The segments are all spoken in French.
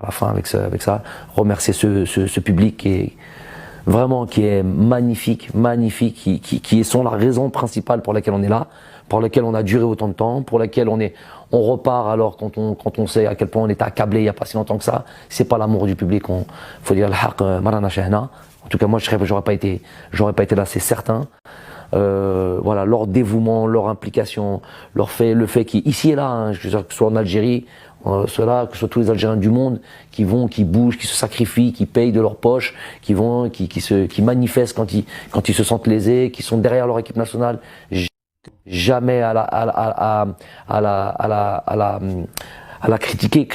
à la fin avec ça, remercier ce public qui est magnifique, qui sont la raison principale pour laquelle on est là, pour laquelle on a duré autant de temps, pour laquelle on repart alors quand on sait à quel point on était accablé il n'y a pas si longtemps que ça. C'est pas l'amour du public, faut dire l'haq marana shahna. En tout cas moi j'aurais pas été là, c'est certain. Voilà, leur dévouement, leur implication, le fait qu'ici et là, hein, que ce soit en Algérie, que ce soit tous les Algériens du monde qui bougent, qui se sacrifient, qui payent de leur poche, qui manifestent quand ils se sentent lésés, qui sont derrière leur équipe nationale, jamais à la critiquer,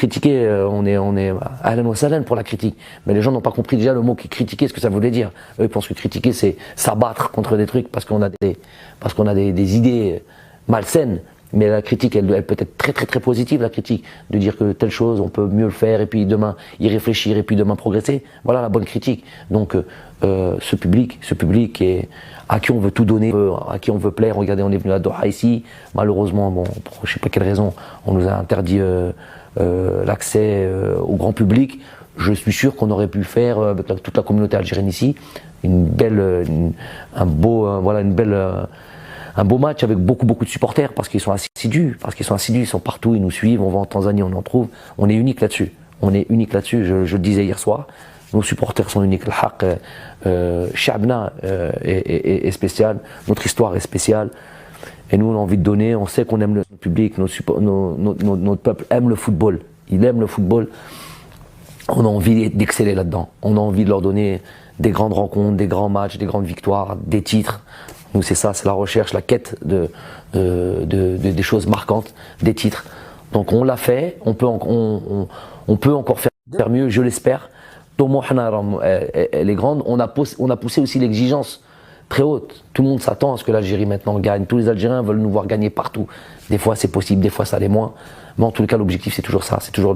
on est ahlan wa sahlan pour la critique. Mais les gens n'ont pas compris déjà le mot qui critiquer, ce que ça voulait dire. Eux, ils pensent que critiquer, c'est s'abattre contre des trucs parce qu'on a des idées malsaines. Mais la critique, elle peut être très positive, la critique. De dire que telle chose, on peut mieux le faire, et puis demain y réfléchir, et puis demain progresser. Voilà la bonne critique. Donc, ce public à qui on veut tout donner, à qui on veut plaire. Regardez, on est venu à Doha ici. Malheureusement, bon, pour je sais pas quelle raison, on nous a interdit l'accès au grand public. Je suis sûr qu'on aurait pu faire avec toute la communauté algérienne ici un beau match avec beaucoup de supporters parce qu'ils sont assidus, ils sont partout, ils nous suivent, on va en Tanzanie, on en trouve. On est unique là-dessus. Je le disais hier soir. Nos supporters sont uniques. Le haq, Shabna est spécial, notre histoire est spéciale. Et nous, on a envie de donner, on sait qu'on aime le public, notre peuple aime le football. Il aime le football. On a envie d'exceller là-dedans. On a envie de leur donner des grandes rencontres, des grands matchs, des grandes victoires, des titres. Nous, c'est ça, c'est la recherche, la quête des choses marquantes, des titres. Donc on l'a fait, on peut encore faire mieux, je l'espère. Elle est grande. On a poussé aussi l'exigence très haute. Tout le monde s'attend à ce que l'Algérie maintenant gagne. Tous les Algériens veulent nous voir gagner partout. Des fois c'est possible, des fois ça l'est moins. Mais en tout cas l'objectif c'est toujours ça, c'est toujours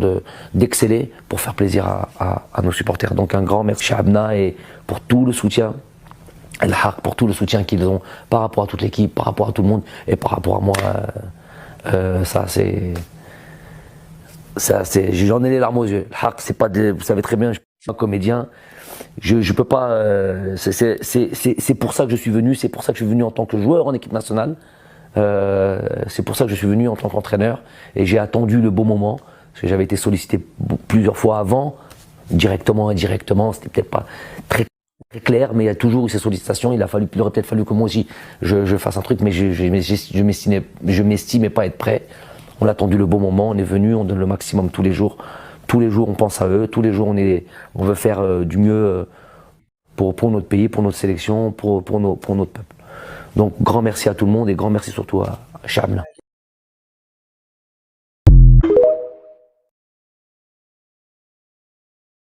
d'exceller pour faire plaisir à nos supporters. Donc un grand merci à Abna et pour tout le soutien. Pour tout le soutien qu'ils ont par rapport à toute l'équipe, par rapport à tout le monde et par rapport à moi, j'en ai les larmes aux yeux. C'est pas vous savez très bien, je suis un comédien, je peux pas. C'est pour ça que je suis venu, c'est pour ça que je suis venu en tant que joueur en équipe nationale. C'est pour ça que je suis venu en tant qu'entraîneur et j'ai attendu le bon moment parce que j'avais été sollicité plusieurs fois avant, directement, indirectement, c'était peut-être pas très clair, mais il y a toujours eu ces sollicitations. Il aurait peut-être fallu que moi aussi je fasse un truc, mais je m'estimais pas être prêt. On a attendu le bon moment, on est venu, on donne le maximum tous les jours. Tous les jours on pense à eux, tous les jours on veut faire du mieux pour notre pays, pour notre sélection, pour notre peuple. Donc grand merci à tout le monde et grand merci surtout à Shabna.